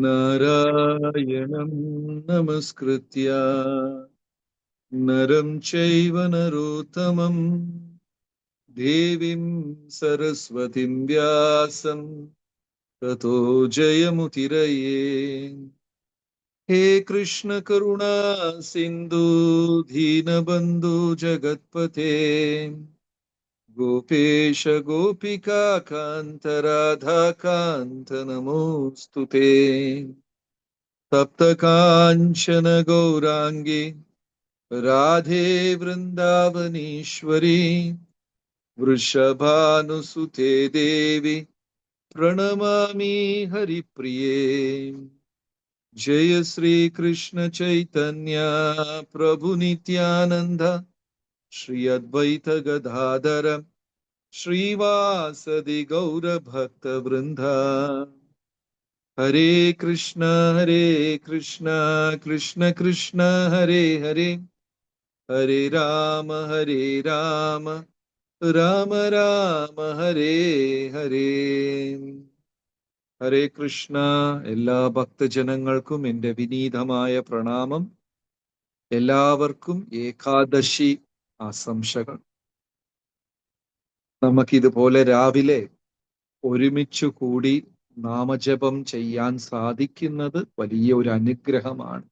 നാരായണം നമസ്കൃത്യ നരം ചൈവ നരോത്തമം ദേവീം സരസ്വതീം വ്യാസം തതോ ജയമുതിരയേ. ഹേ കൃഷ്ണ കരുണാ സിന്ധു ദീനബന്ധു ജഗത്പതേ ഗോപേശ ഗോപികാ കാന്ത രാധാകാന്ത നമോസ്തുതേ. തപ്തകാഞ്ചന ഗൗരാംഗി രാധേ വൃന്ദാവനീശ്വരി വൃഷഭാനുസുതേ ദേവി പ്രണമാമി ഹരിപ്രിയേ. ജയ ശ്രീ കൃഷ്ണ ചൈതന്യ പ്രഭു നിത്യാനന്ദ ശ്രീ അദ്വൈത ഗദാധര ശ്രീവാസദി ഗൗരഭക്ത വൃന്ദ. ഹരേ കൃഷ്ണ കൃഷ്ണ കൃഷ്ണ ഹരേ ഹരേ, ഹരേ രാമ രാമ രാമ ഹരേ ഹരേ. ഹരേ കൃഷ്ണ. എല്ലാ ഭക്തജനങ്ങൾക്കും എൻ്റെ വിനീതമായ പ്രണാമം. എല്ലാവർക്കും ഏകാദശി ആശംസകൾ. നമുക്കിതുപോലെ രാവിലെ ഒരുമിച്ചു കൂടി നാമജപം ചെയ്യാൻ സാധിക്കുന്നത് വലിയ ഒരു അനുഗ്രഹമാണ്.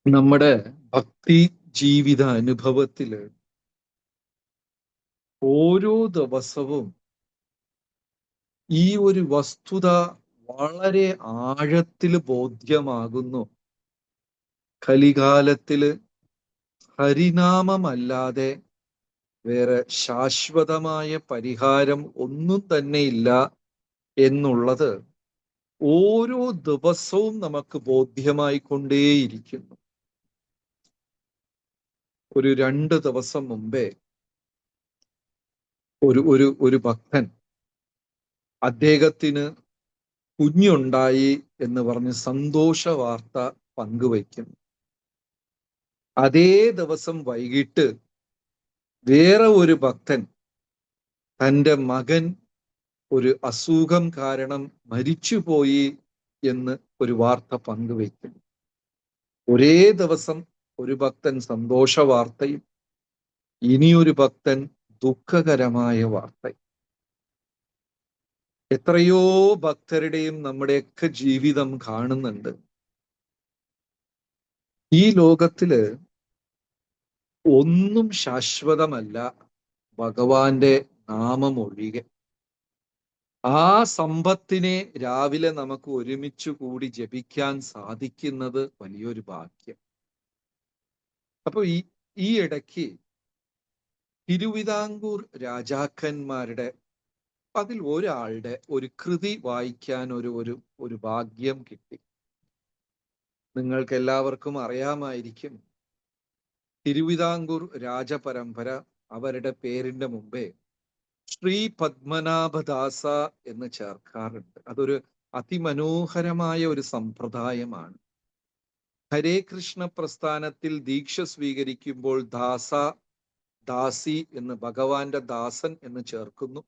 നമ്മുടെ ഭക്തി ജീവിത അനുഭവത്തില് ഓരോ ദിവസവും ഈ ഒരു വസ്തുത വളരെ ആഴത്തിൽ ബോധ്യമാകുന്നു. കലികാലത്തില് ഹരിനാമമല്ലാതെ വേറെ ശാശ്വതമായ പരിഹാരം ഒന്നും തന്നെയില്ല എന്നുള്ളത് ഓരോ ദിവസവും നമുക്ക് ബോധ്യമായിക്കൊണ്ടേയിരിക്കുന്നു. ഒരു 2 ദിവസം മുമ്പേ ഒരു ഭക്തൻ അദ്ദേഹത്തിന് കുഞ്ഞുണ്ടായി എന്ന് പറഞ്ഞ് സന്തോഷ വാർത്ത പങ്കുവയ്ക്കുന്നു. അതേ ദിവസം വൈകിട്ട് വേറെ ഒരു ഭക്തൻ തൻ്റെ മകൻ ഒരു അസുഖം കാരണം മരിച്ചുപോയി എന്ന് ഒരു വാർത്ത പങ്കുവയ്ക്കുന്നു. ഒരേ ദിവസം ഒരു ഭക്തൻ സന്തോഷ വാർത്തയും ഇനിയൊരു ഭക്തൻ ദുഃഖകരമായ വാർത്തയും. എത്രയോ ഭക്തരുടെയും നമ്മുടെയൊക്കെ ജീവിതം കാണുന്നുണ്ട്. ഈ ലോകത്തില് ഒന്നും ശാശ്വതമല്ല, ഭഗവാന്റെ നാമം ഒഴികെ. ആ സമ്പത്തിനെ രാവിലെ നമുക്ക് ഒരുമിച്ച് കൂടി ജപിക്കാൻ സാധിക്കുന്നത് വലിയൊരു ഭാഗ്യം. അപ്പൊ ഈ ഇടയ്ക്ക് തിരുവിതാംകൂർ രാജാക്കന്മാരുടെ അതിൽ ഒരാളുടെ ഒരു കൃതി വായിക്കാൻ ഒരു ഭാഗ്യം കിട്ടി. നിങ്ങൾക്ക് എല്ലാവർക്കും അറിയാമായിരിക്കും, തിരുവിതാംകൂർ രാജപരമ്പര അവരുടെ പേരിന്റെ മുമ്പേ ശ്രീ പത്മനാഭദാസ എന്ന് ചേർക്കാറുണ്ട്. അതൊരു അതിമനോഹരമായ ഒരു സമ്പ്രദായമാണ്. ഹരേ കൃഷ്ണ പ്രസ്ഥാനത്തിൽ ദീക്ഷ സ്വീകരിക്കുമ്പോൾ ദാസ, ദാസി എന്ന് ഭഗവാന്റെ ദാസൻ എന്ന് ചേർക്കുന്നു.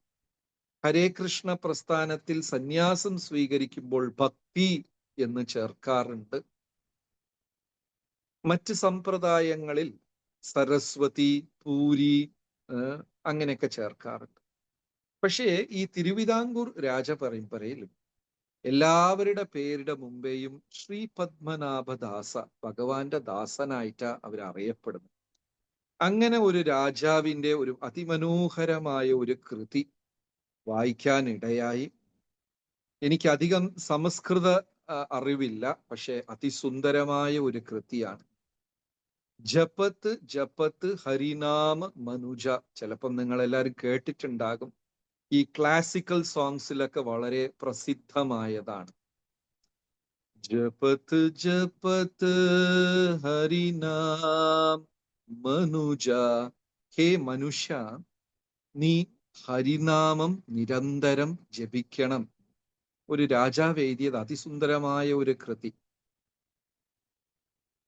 ഹരേ കൃഷ്ണ പ്രസ്ഥാനത്തിൽ സന്യാസം സ്വീകരിക്കുമ്പോൾ ഭക്തി എന്ന് ചേർക്കാറുണ്ട്. മറ്റ് സമ്പ്രദായങ്ങളിൽ സരസ്വതി, പൂരി അങ്ങനെയൊക്കെ ചേർക്കാറുണ്ട്. പക്ഷേ ഈ തിരുവിതാംകൂർ രാജപരമ്പരയിലും എല്ലാവരുടെ പേരുടെ മുമ്പേയും ശ്രീ പത്മനാഭദാസ, ഭഗവാന്റെ ദാസനായിട്ടാ അവരറിയപ്പെടുന്നത്. അങ്ങനെ ഒരു രാജാവിൻ്റെ ഒരു അതിമനോഹരമായ ഒരു കൃതി വായിക്കാനിടയായി. എനിക്കധികം സംസ്കൃത അറിവില്ല, പക്ഷെ അതിസുന്ദരമായ ഒരു കൃതിയാണ്. ജപത്ത് ജപത്ത് ഹരിനാമ മനുജ. ചിലപ്പം നിങ്ങൾ എല്ലാവരും കേട്ടിട്ടുണ്ടാകും. ഈ ക്ലാസിക്കൽ സോങ്സിലൊക്കെ വളരെ പ്രസിദ്ധമായതാണ്. ജപത്ത് ജപത്ത് ഹരിനാം മനുജ. ഹേ മനുഷ്യ, നീ ഹരിനാമം നിരന്തരം ജപിക്കണം. ഒരു രാജാവ് എഴുതിയത് അതിസുന്ദരമായ ഒരു കൃതി.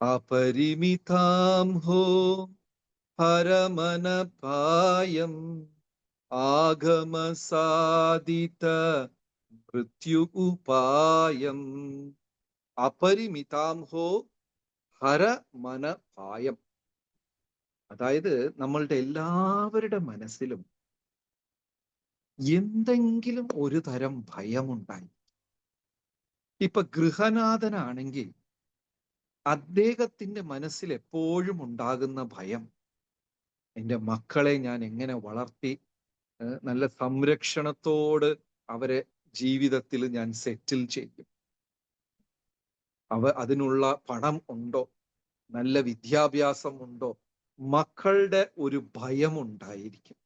അപരിമിതാം ഹോ ഹരമനപായം ആഗമസാദിത മൃത്യു ഉപായം. അപരിമിതാം ഹോ ഹരമനപായം. അതായത് നമ്മളുടെ എല്ലാവരുടെ മനസ്സിലും എന്തെങ്കിലും ഒരു തരം ഭയമുണ്ടായി. ഇപ്പൊ ഗൃഹനാഥനാണെങ്കിൽ അദ്ദേഹത്തിന്റെ മനസ്സിൽ എപ്പോഴും ഉണ്ടാകുന്ന ഭയം, എൻ്റെ മക്കളെ ഞാൻ എങ്ങനെ വളർത്തി നല്ല സംരക്ഷണത്തോട് അവരെ ജീവിതത്തിൽ ഞാൻ സെറ്റിൽ ചെയ്യും, അതിനുള്ള പണം ഉണ്ടോ, നല്ല വിദ്യാഭ്യാസം ഉണ്ടോ, മക്കളുടെ ഒരു ഭയം ഉണ്ടായിരിക്കും.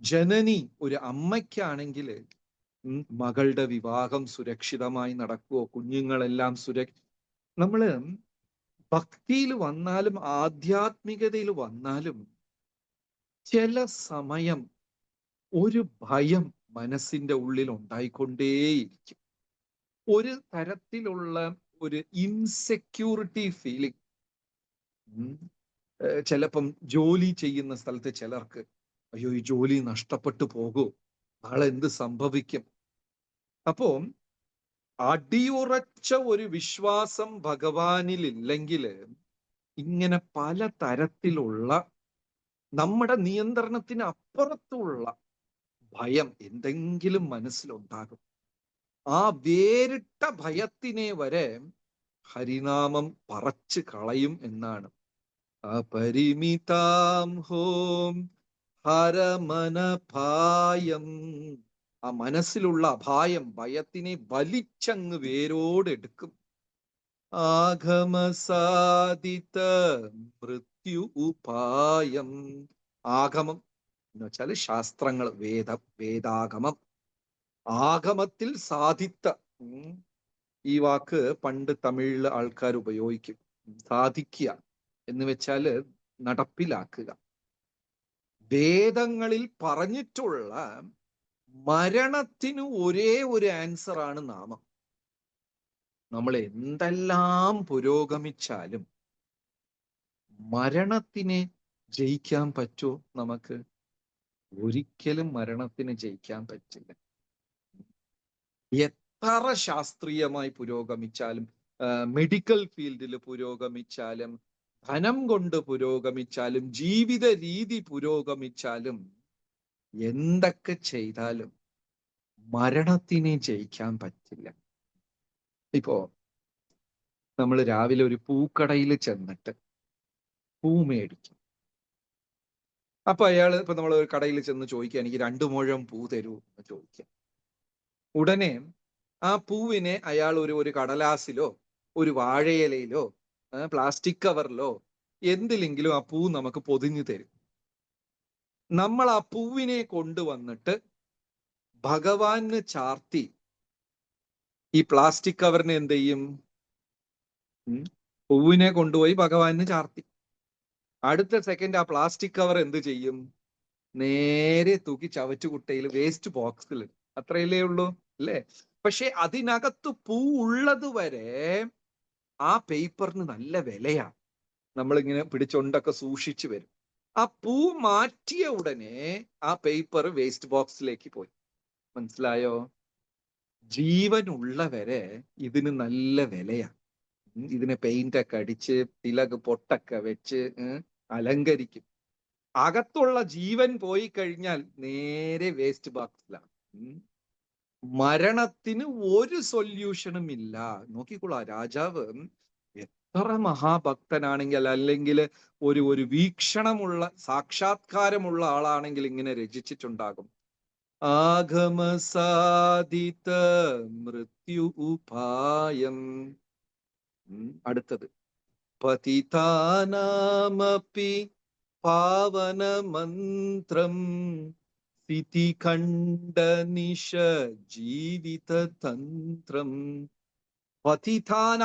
ജനനി ഒരു അമ്മയ്ക്കാണെങ്കിൽ മകളുടെ വിവാഹം സുരക്ഷിതമായി നടക്കുവോ, കുഞ്ഞുങ്ങളെല്ലാം നമ്മള് ഭക്തിയിൽ വന്നാലും ആധ്യാത്മികതയിൽ വന്നാലും ചില സമയം ഒരു ഭയം മനസ്സിന്റെ ഉള്ളിൽ ഉണ്ടായിക്കൊണ്ടേയിരിക്കും. ഒരു തരത്തിലുള്ള ഒരു ഇൻസെക്യൂരിറ്റി ഫീലിംഗ്. ചിലപ്പം ജോലി ചെയ്യുന്ന സ്ഥലത്ത് ചിലർക്ക് അയ്യോ ഈ ജോലി നഷ്ടപ്പെട്ടു പോകൂ, നാളെ എന്ത് സംഭവിക്കും. അപ്പോ അടിയുറച്ച ഒരു വിശ്വാസം ഭഗവാനിൽ ഇല്ലെങ്കിൽ ഇങ്ങനെ പല തരത്തിലുള്ള നമ്മുടെ നിയന്ത്രണത്തിന് അപ്പുറത്തുള്ള ഭയം എന്തെങ്കിലും മനസ്സിലുണ്ടാകും. ആ വേറിട്ട ഭയത്തിനെ വരെ ഹരിനാമം പറച്ചു കളയും എന്നാണ്. അപരിമിതാം ഹോം ഹരമനപായം. ആ മനസ്സിലുള്ള അപായം, ഭയത്തിനെ വലിച്ചങ്ങ് വേരോടെടുക്കും. ആഗമസാദിത മൃത്യു ഉപായം. ആഗമം എന്ന് വെച്ചാൽ ശാസ്ത്രങ്ങൾ, വേദാഗമം. ആഗമത്തിൽ സാധിത്ത, ഈ വാക്ക് പണ്ട് തമിഴിലെ ആൾക്കാർ ഉപയോഗിക്കും. സാധിക്കുക എന്ന് വെച്ചാല് നടപ്പിലാക്കുക. വേദങ്ങളിൽ പറഞ്ഞിട്ടുള്ള മരണത്തിന് ഒരേ ഒരു ആൻസർ ആണ് നാമം. നമ്മൾ എന്തെല്ലാം പുരോഗമിച്ചാലും മരണത്തിനെ ജയിക്കാൻ പറ്റുമോ നമുക്ക്? ഒരിക്കലും മരണത്തിന് ജയിക്കാൻ പറ്റില്ല. എത്ര ശാസ്ത്രീയമായി പുരോഗമിച്ചാലും, മെഡിക്കൽ ഫീൽഡിൽ പുരോഗമിച്ചാലും, ധനം കൊണ്ട് പുരോഗമിച്ചാലും, ജീവിത രീതി പുരോഗമിച്ചാലും, എന്തൊക്കെ ചെയ്താലും മരണത്തിനെ ജയിക്കാൻ പറ്റില്ല. ഇപ്പോ നമ്മൾ രാവിലെ ഒരു പൂക്കടയിൽ ചെന്നിട്ട് പൂ മേടിക്കും. അപ്പൊ അയാള് ഇപ്പൊ നമ്മൾ ഒരു കടയിൽ ചെന്ന് ചോദിക്കുക, എനിക്ക് 2 മുഴം പൂ തരൂ എന്ന് ചോദിക്കാം. ഉടനെ ആ പൂവിനെ അയാൾ ഒരു കടലാസിലോ ഒരു വാഴയിലയിലോ പ്ലാസ്റ്റിക് കവറിലോ എന്തിലെങ്കിലും ആ പൂ നമുക്ക് പൊതിഞ്ഞു തരും. നമ്മൾ ആ പൂവിനെ കൊണ്ടുവന്നിട്ട് ഭഗവാന് ചാർത്തി ഈ പ്ലാസ്റ്റിക് കവറിനെ എന്ത് ചെയ്യും? പൂവിനെ കൊണ്ടുപോയി ഭഗവാന് ചാർത്തി. അടുത്ത സെക്കൻഡ് ആ പ്ലാസ്റ്റിക് കവർ എന്ത് ചെയ്യും? നേരെ തൂക്കി ചവറ്റുകുട്ടയിൽ വേസ്റ്റ് ബോക്സിൽ. അത്രയല്ലേ ഉള്ളൂ അല്ലേ? പക്ഷെ അതിനകത്ത് പൂ ഉള്ളത് വരെ ആ പേപ്പറിന് നല്ല വിലയാണ്. നമ്മളിങ്ങനെ പിടിച്ചൊണ്ടൊക്കെ സൂക്ഷിച്ചു വരും. ആ പൂ മാറ്റിയ ഉടനെ ആ പേപ്പർ വേസ്റ്റ് ബോക്സിലേക്ക് പോയി. മനസ്സിലായോ? ജീവനുള്ളവരെ ഇതിന് നല്ല വിലയാണ്. ഇതിന് പെയിന്റ് ഒക്കെ അടിച്ച് തിലക് പൊട്ടൊക്കെ വെച്ച് അലങ്കരിക്കും. അകത്തുള്ള ജീവൻ പോയി കഴിഞ്ഞാൽ നേരെ വേസ്റ്റ് ബോക്സിലാണ്. മരണത്തിന് ഒരു സൊല്യൂഷനും ഇല്ല. നോക്കിക്കൊള്ളാ, രാജാവ് എത്ര മഹാഭക്തനാണെങ്കിൽ, അല്ലെങ്കിൽ ഒരു വീക്ഷണമുള്ള സാക്ഷാത്കാരമുള്ള ആളാണെങ്കിൽ ഇങ്ങനെ രചിച്ചിട്ടുണ്ടാകും. ആഗമസാദിത മൃത്യു ഉപായം. അടുത്തത് പതിതാനാമപി പാവനമന്ത്രം സ്ഥിതിഖണ്ഡനിശ ജീവിതതന്ത്രം. പതിതാന,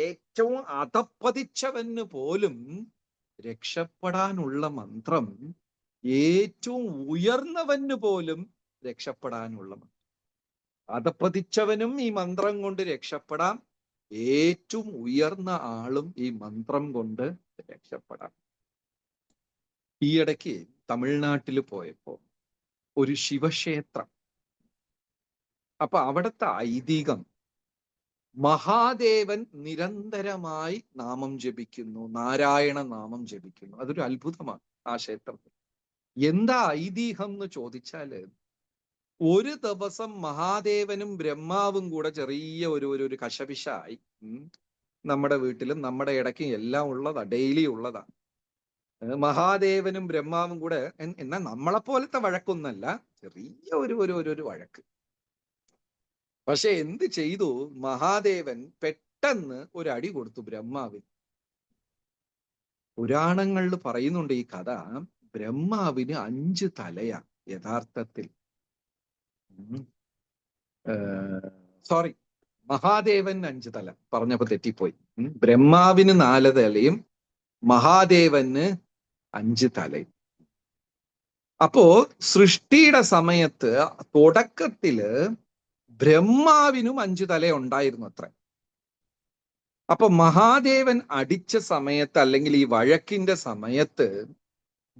ഏറ്റവും അധപ്പതിച്ചവന് പോലും രക്ഷപ്പെടാനുള്ള മന്ത്രം, ഏറ്റവും ഉയർന്നവന് പോലും രക്ഷപ്പെടാനുള്ള മന്ത്രം. അധപ്പതിച്ചവനും ഈ മന്ത്രം കൊണ്ട് രക്ഷപ്പെടാം, ഏറ്റവും ഉയർന്ന ആളും ഈ മന്ത്രം കൊണ്ട് രക്ഷപ്പെടാം. ഈയിടയ്ക്ക് തമിഴ്നാട്ടിൽ പോയപ്പോ ഒരു ശിവക്ഷേത്രം, അപ്പൊ അവിടുത്തെ ഐതിഹ്യം മഹാദേവൻ നിരന്തരമായി നാമം ജപിക്കുന്നു, നാരായണ നാമം ജപിക്കുന്നു. അതൊരു അത്ഭുതമാണ് ആ ക്ഷേത്രത്തിൽ. എന്താ ഐതിഹ്യം എന്ന് ചോദിച്ചാല്, ഒരു ദിവസം മഹാദേവനും ബ്രഹ്മാവും കൂടെ ചെറിയ ഒരു കശപിശായി. നമ്മുടെ വീട്ടിലും നമ്മുടെ ഇടയ്ക്കും എല്ലാം ഉള്ളതാ, ഡെയിലി ഉള്ളതാ. മഹാദേവനും ബ്രഹ്മാവും കൂടെ, എന്നാൽ നമ്മളെ പോലത്തെ വഴക്കൊന്നല്ല, ചെറിയ ഒരു വഴക്ക്. പക്ഷെ എന്ത് ചെയ്തു, മഹാദേവൻ പെട്ടെന്ന് ഒരു അടി കൊടുത്തു ബ്രഹ്മാവിന്. പുരാണങ്ങളിൽ പറയുന്നുണ്ട് ഈ കഥ. ബ്രഹ്മാവിന് 5 തലയാ യഥാർത്ഥത്തിൽ. സോറി, മഹാദേവൻ 5 തല പറഞ്ഞപ്പോ തെറ്റിപ്പോയി. ബ്രഹ്മാവിന് 4 തലയും മഹാദേവന് 5 തലയും. അപ്പോ സൃഷ്ടിയുടെ സമയത്ത് തുടക്കത്തില് ബ്രഹ്മാവിനും 5 തല ഉണ്ടായിരുന്നു അത്ര. അപ്പൊ മഹാദേവൻ അടിച്ച സമയത്ത്, അല്ലെങ്കിൽ ഈ വഴക്കിന്റെ സമയത്ത്,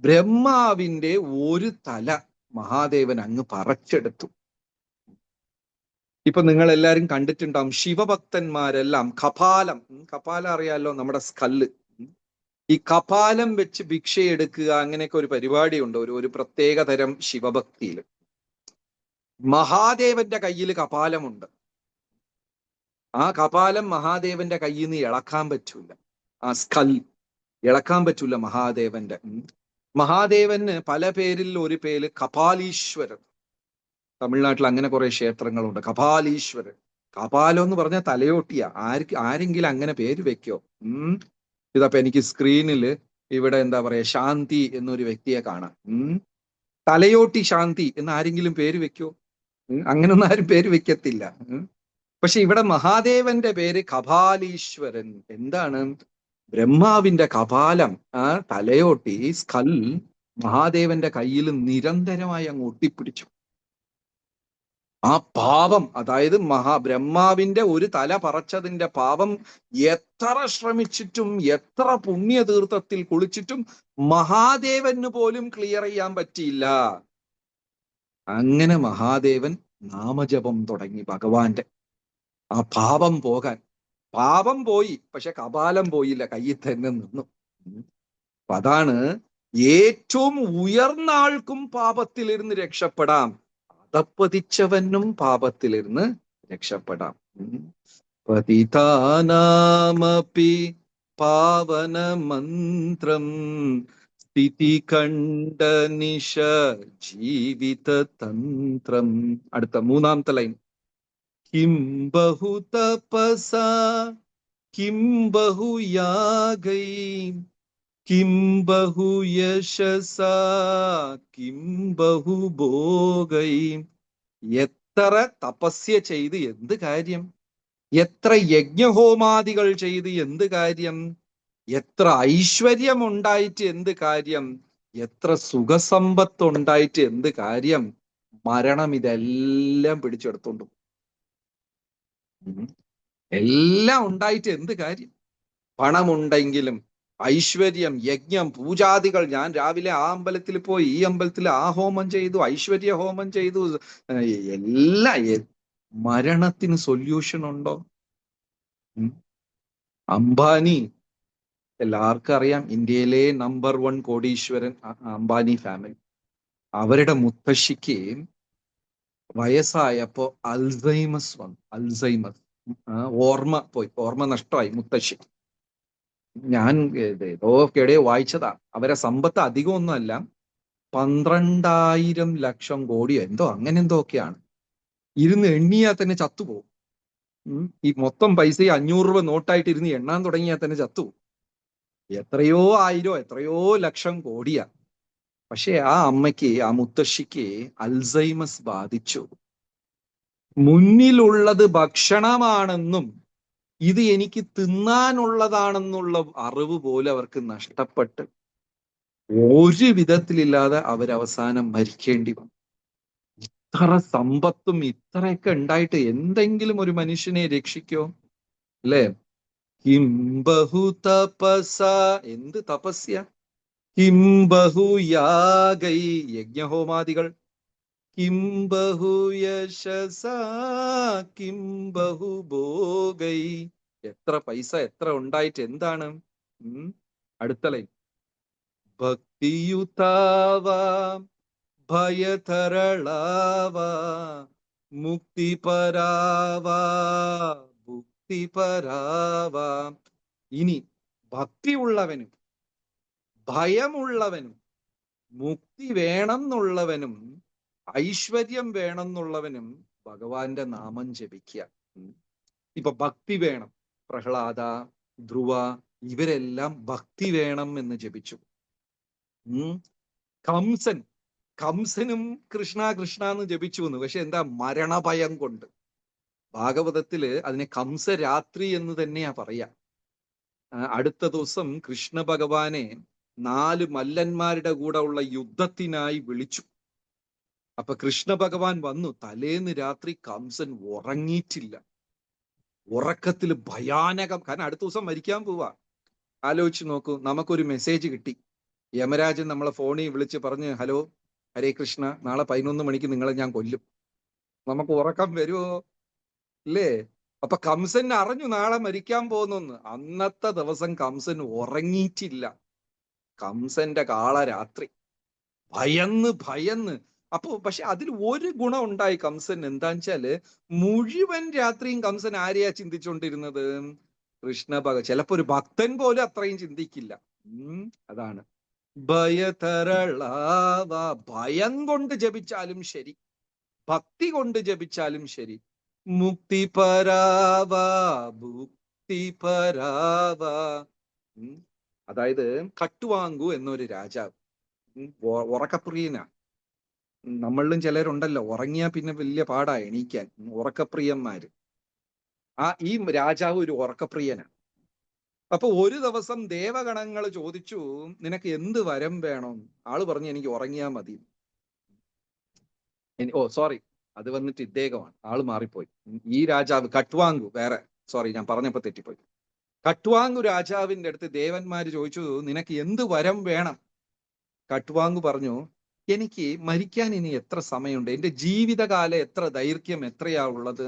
ബ്രഹ്മാവിന്റെ ഒരു തല മഹാദേവൻ അങ്ങ് പറിച്ചെടുത്തു. ഇപ്പൊ നിങ്ങൾ എല്ലാരും കണ്ടിട്ടുണ്ടാവും, ശിവഭക്തന്മാരെല്ലാം കപാലം, കപാലം അറിയാലോ, നമ്മുടെ സ്കല്ല്, ഈ കപാലം വെച്ച് ഭിക്ഷയെടുക്കുക, അങ്ങനെയൊക്കെ ഒരു പരിപാടി ഉണ്ട് ഒരു പ്രത്യേക തരം ശിവഭക്തിയിൽ. മഹാദേവന്റെ കയ്യിൽ കപാലമുണ്ട്. ആ കപാലം മഹാദേവന്റെ കയ്യിൽ നിന്ന് ഇളക്കാൻ പറ്റൂല, ആ സ്കൽ ഇളക്കാൻ പറ്റൂല മഹാദേവന്റെ. മഹാദേവന് പല പേരിൽ ഒരു പേര് കപാലീശ്വരൻ. തമിഴ്നാട്ടിൽ അങ്ങനെ കുറെ ക്ഷേത്രങ്ങളുണ്ട്. കപാലീശ്വരൻ, കപാലം എന്ന് പറഞ്ഞാൽ തലയോട്ടിയാ. ആരെങ്കിലും അങ്ങനെ പേര് വെക്കോ? ഇതപ്പൊ എനിക്ക് സ്ക്രീനിൽ ഇവിടെ എന്താ പറയാ, ശാന്തി എന്നൊരു വ്യക്തിയെ കാണാം. തലയോട്ടി ശാന്തി എന്ന് ആരെങ്കിലും പേര് വെക്കോ? അങ്ങനൊന്നും ആരും പേര് വെക്കത്തില്ല. പക്ഷെ ഇവിടെ മഹാദേവന്റെ പേര് കപാലീശ്വരൻ. എന്താണ്? ബ്രഹ്മാവിന്റെ കപാലം, ആ തലയോട്ടി സ്കൽ മഹാദേവന്റെ കയ്യിൽ നിരന്തരമായി അങ്ങ് ഒട്ടിപ്പിടിച്ചു. ആ പാപം, അതായത് ബ്രഹ്മാവിന്റെ ഒരു തല പറച്ചതിന്റെ പാപം എത്ര ശ്രമിച്ചിട്ടും എത്ര പുണ്യതീർത്ഥത്തിൽ കുളിച്ചിട്ടും മഹാദേവന് പോലും ക്ലിയർ ചെയ്യാൻ പറ്റിയില്ല. അങ്ങനെ മഹാദേവൻ നാമജപം തുടങ്ങി ഭഗവാന്റെ. ആ പാപം പോകാൻ. പാപം പോയി, പക്ഷെ കപാലം പോയില്ല, കയ്യിൽ തന്നെ നിന്നു. അപ്പൊ അതാണ്, ഏറ്റവും ഉയർന്ന ആൾക്കും പാപത്തിലിരുന്ന് രക്ഷപ്പെടാം, അതപ്പതിച്ചവനും പാപത്തിലിരുന്ന് രക്ഷപ്പെടാം. പതിതാനാമപി പാവന മന്ത്രം സ്ഥിതി കണ്ഠ നിശ ജീവിത തന്ത്രം. അടുത്ത 3ാമത്തെ ലൈൻ. കിം ബഹു തപസാ കിം ബഹു യാഗൈ കിം ബഹു യശസാ കിം ബഹു ഭോഗൈ. എത്ര തപസ്യ ചെയ്ത് എന്ത് കാര്യം? എത്ര യജ്ഞഹോമാദികൾ ചെയ്ത് എന്ത് കാര്യം? എത്ര ഐശ്വര്യം ഉണ്ടായിട്ട് എന്ത് കാര്യം? എത്ര സുഖസമ്പത്ത് ഉണ്ടായിട്ട് എന്ത് കാര്യം? മരണം ഇതെല്ലാം പിടിച്ചെടുത്തോണ്ടു. എല്ലാം ഉണ്ടായിട്ട് എന്ത് കാര്യം? പണമുണ്ടെങ്കിലും, ഐശ്വര്യം, യജ്ഞം, പൂജാദികൾ. ഞാൻ രാവിലെ ആ അമ്പലത്തിൽ പോയി, ഈ അമ്പലത്തിൽ ആ ഹോമം ചെയ്തു, ഐശ്വര്യ ഹോമം ചെയ്തു, എല്ലാം. മരണത്തിന് സൊല്യൂഷൻ ഉണ്ടോ? അംബാനി എല്ലാവർക്കും അറിയാം, ഇന്ത്യയിലെ നമ്പർ 1 കോടീശ്വരൻ അംബാനി ഫാമിലി. അവരുടെ മുത്തശ്ശിക്ക് വയസ്സായപ്പോ അൽസൈമസ് വന്നു. അൽസൈമസ്, ഓർമ്മ നഷ്ടമായി മുത്തശ്ശി. ഞാൻ എവിടെയോ വായിച്ചതാ. അവരെ സമ്പത്ത് അധികമൊന്നുമല്ല, 12,000 ലക്ഷം കോടിയോ എന്തോ, അങ്ങനെ എന്തോ ഒക്കെയാണ്. ഇരുന്ന് എണ്ണിയാൽ തന്നെ ചത്തുപോകും. ഈ മൊത്തം പൈസ 500 രൂപ നോട്ടായിട്ട് ഇരുന്ന് എണ്ണാൻ തുടങ്ങിയാൽ തന്നെ ചത്തുപോകും. എത്രയോ ആയിരോ എത്രയോ ലക്ഷം കോടിയാ. പക്ഷെ ആ അമ്മയ്ക്ക്, ആ മുത്തശ്ശിക്ക് അൽസൈമസ് ബാധിച്ചു. മുന്നിലുള്ളത് ഭക്ഷണമാണെന്നും ഇത് എനിക്ക് തിന്നാനുള്ളതാണെന്നുള്ള അറിവ് പോലെ അവർക്ക് നഷ്ടപ്പെട്ട് ഒരു വിധത്തിലില്ലാതെ അവരവസാനം മരിക്കേണ്ടി വന്നു. ഇത്ര സമ്പത്തും ഇത്രയൊക്കെ ഉണ്ടായിട്ട് എന്തെങ്കിലും ഒരു മനുഷ്യനെ രക്ഷിക്കോ? അല്ലേ? കിം ബഹു തപസ, എന്ത് തപസ്യ, കിം ബഹു യാഗൈ, യജ്ഞഹോമാദികൾ, കിം ബഹു യശസ, കിം ബഹു ഭോഗൈ, എത്ര പൈസ എത്ര ഉണ്ടായിട്ട് എന്താണ്? അടുത്ത ലൈൻ, ഭക്തിയുതാവാ ഭയതരളാവാ മുക്തിപരാവാ ഭുക്തിപരാവാ. ഇനി ഭക്തിയുള്ളവനും ഭയമുള്ളവനും മുക്തി വേണം എന്നുള്ളവനും ഐശ്വര്യം വേണം എന്നുള്ളവനും ഭഗവാന്റെ നാമം ജപിക്കുക. ഇപ്പൊ ഭക്തി വേണം, പ്രഹ്ലാദ, ധ്രുവ, ഇവരെല്ലാം ഭക്തി വേണം എന്ന് ജപിച്ചു. കംസനും കൃഷ്ണ കൃഷ്ണ എന്ന് ജപിച്ചു വന്നു. പക്ഷെ എന്താ? മരണഭയം കൊണ്ട്. ഭാഗവതത്തില് അതിനെ കംസരാത്രി എന്ന് തന്നെയാ പറയാ. അടുത്ത ദിവസം കൃഷ്ണ ഭഗവാനെ 4 മല്ലന്മാരുടെ കൂടെ ഉള്ള യുദ്ധത്തിനായി വിളിച്ചു. അപ്പൊ കൃഷ്ണ ഭഗവാൻ വന്നു. തലേന്ന് രാത്രി കംസൻ ഉറങ്ങിയിട്ടില്ല. ഉറക്കത്തിൽ ഭയാനകം, കാരണം അടുത്ത ദിവസം മരിക്കാൻ പോവാ. ആലോചിച്ച് നോക്കൂ, നമുക്കൊരു മെസ്സേജ് കിട്ടി, യമരാജൻ നമ്മളെ ഫോണിൽ വിളിച്ച് പറഞ്ഞ്, ഹലോ ഹരേ കൃഷ്ണ, നാളെ 11 മണിക്ക് നിങ്ങളെ ഞാൻ കൊല്ലും. നമുക്ക് ഉറക്കം വരുമോ? ഇല്ലേ? അപ്പൊ കംസൻ അറിഞ്ഞു നാളെ മരിക്കാൻ പോകുന്നു. അന്നത്തെ ദിവസം കംസൻ ഉറങ്ങിയിട്ടില്ല. കംസന്റെ കാളരാത്രി, ഭയന്ന്. അപ്പൊ പക്ഷെ അതിൽ ഒരു ഗുണം ഉണ്ടായി കംസൻ. എന്താന്ന് വെച്ചാല് മുഴുവൻ രാത്രിയും കംസൻ ആരെയാ ചിന്തിച്ചുകൊണ്ടിരുന്നത്? ചിലപ്പോ ഒരു ഭക്തൻ പോലും അത്രയും ചിന്തിക്കില്ല. അതാണ് ഭയതരളാവ. ഭയം കൊണ്ട് ജപിച്ചാലും ശരി, ഭക്തി കൊണ്ട് ജപിച്ചാലും ശരി. മുക്തിപരാവ ഭുക്തിപരാവ. അതായത് കട്ടുവാങ്കു എന്നൊരു രാജാവ്, ഉറക്കപ്രിയനാ. നമ്മളിലും ചിലരുണ്ടല്ലോ, ഉറങ്ങിയാ പിന്നെ വലിയ പാടാ എണീക്കാൻ, ഉറക്കപ്രിയന്മാര്. ഈ രാജാവ് ഒരു ഉറക്കപ്രിയനാ. അപ്പൊ ഒരു ദിവസം ദേവഗണങ്ങൾ ചോദിച്ചു, നിനക്ക് എന്ത് വരം വേണം? ആള് പറഞ്ഞു, എനിക്ക് ഉറങ്ങിയാ മതി. സോറി, അത് വന്നിട്ട് ഇദ്ദേഹമാണ്, ആള് മാറിപ്പോയി. ഈ രാജാവ് കട്വാങ്കു വേറെ, സോറി ഞാൻ പറഞ്ഞപ്പോ തെറ്റിപ്പോയി. കട്വാങ്കു രാജാവിന്റെ അടുത്ത് ദേവന്മാര് ചോദിച്ചു, നിനക്ക് എന്ത് വരം വേണം? കട്വാങ്കു പറഞ്ഞു, എനിക്ക് മരിക്കാൻ ഇനി എത്ര സമയമുണ്ട്? എന്റെ ജീവിതകാലം എത്ര ദൈർഘ്യം എത്രയാ ഉള്ളത്?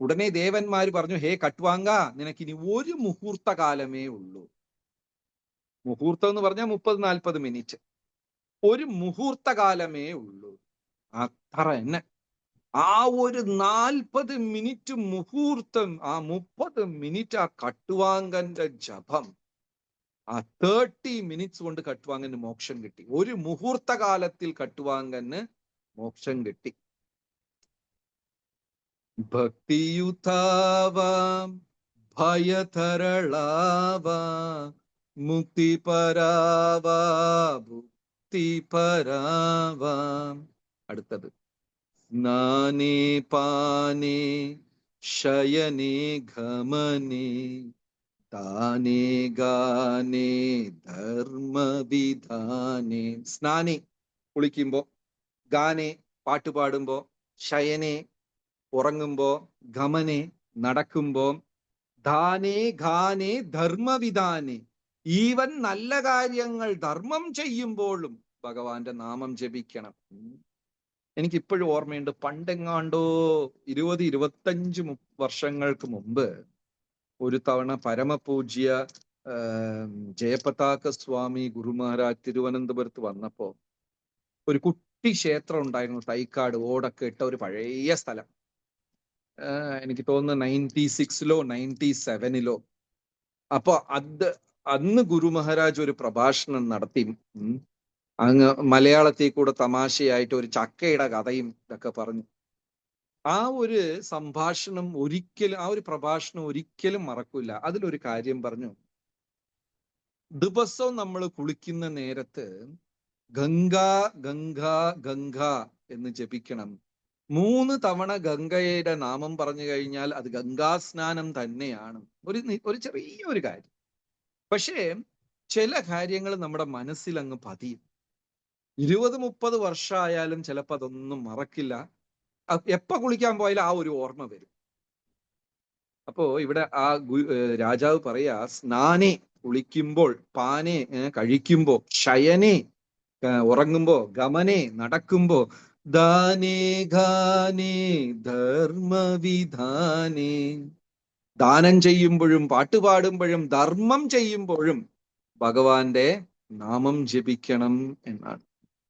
ഉടനെ ദേവന്മാര് പറഞ്ഞു, ഹേ കട്വാങ്ക, നിനക്കിനി ഒരു മുഹൂർത്ത കാലമേ ഉള്ളൂ. മുഹൂർത്തം എന്ന് പറഞ്ഞാൽ 30-40 മിനിറ്റ്. ഒരു മുഹൂർത്ത കാലമേ ഉള്ളൂ. അത്ര തന്നെ. ആ ഒരു 40 മിനിറ്റ് മുഹൂർത്തം, ആ 30 മിനിറ്റ് ആ കട്ടുവാങ്കന്റെ ജപം, ആ 30 മിനിറ്റ്സ് കൊണ്ട് കട്ടുവാങ്കന് മോക്ഷം കിട്ടി. ഒരു മുഹൂർത്ത കാലത്തിൽ കട്ടുവാങ്കന് മോക്ഷം കിട്ടി. ഭക്തിയുതാവാം ഭയതരളാവാ മുക്തിപരാവാ ഭുക്തിപരാവാ. അടുത്തത്, സ്നാനേ പാനേ ശയനേ ഗമനേ ദാനേ ഗാനേ ധർമ്മവിധാനേ. സ്നാനേ കുളിക്കുമ്പോ, ഗാനേ പാട്ടുപാടുമ്പോ, ശയനേ ഉറങ്ങുമ്പോ, ഗമനെ നടക്കുമ്പോ, ദാനേ ഘാനേ ധർമ്മവിധാനേ, ഈവൻ നല്ല കാര്യങ്ങൾ ധർമ്മം ചെയ്യുമ്പോഴും ഭഗവാന്റെ നാമം ജപിക്കണം. എനിക്കിപ്പോഴും ഓർമ്മയുണ്ട്, പണ്ടെങ്ങാണ്ടോ 20-25 വർഷങ്ങൾക്ക് മുമ്പ് ഒരു തവണ പരമപൂജ്യ ജയപതാക സ്വാമി ഗുരു മഹാരാജ് തിരുവനന്തപുരത്ത് വന്നപ്പോ ഒരു കുട്ടി ക്ഷേത്രം ഉണ്ടായിരുന്നു, തൈക്കാട് ഓടൊക്കെ ഇട്ട ഒരു പഴയ സ്ഥലം. എനിക്ക് തോന്നുന്നു 96-ലോ 97-ലോ. അപ്പൊ അന്ന് ഗുരു മഹാരാജ് ഒരു പ്രഭാഷണം നടത്തി. അങ്ങ് മലയാളത്തിൽ കൂടെ തമാശയായിട്ട് ഒരു ചക്കയുടെ കഥയും ഇതൊക്കെ പറഞ്ഞു. ആ ഒരു സംഭാഷണം ഒരിക്കലും, ആ ഒരു പ്രഭാഷണം ഒരിക്കലും മറക്കൂല. അതിലൊരു കാര്യം പറഞ്ഞു, ദിവസവും നമ്മൾ കുളിക്കുന്ന നേരത്ത് ഗംഗ ഗംഗ ഗംഗ എന്ന് ജപിക്കണം. 3 തവണ ഗംഗയുടെ നാമം പറഞ്ഞു കഴിഞ്ഞാൽ അത് ഗംഗാസ്നാനം തന്നെയാണ്. ഒരു ചെറിയൊരു കാര്യം. പക്ഷേ ചില കാര്യങ്ങൾ നമ്മുടെ മനസ്സിൽ അങ്ങ് പതിയും. 20-30 വർഷമായാലും ചിലപ്പോൾ അതൊന്നും മറക്കില്ല. എപ്പ കുളിക്കാൻ പോയാലും ആ ഒരു ഓർമ്മ വരും. അപ്പോ ഇവിടെ ആ രാജാവ് പറയാ, സ്നാനെ കുളിക്കുമ്പോൾ, പാനെ കഴിക്കുമ്പോ, ശയനെ ഉറങ്ങുമ്പോ, ഗമനെ നടക്കുമ്പോ, ദാനേ ഘാനേ ധർമ്മവിധാനേ, ദാനം ചെയ്യുമ്പോഴും പാട്ടുപാടുമ്പോഴും ധർമ്മം ചെയ്യുമ്പോഴും ഭഗവാന്റെ നാമം ജപിക്കണം എന്നാണ്.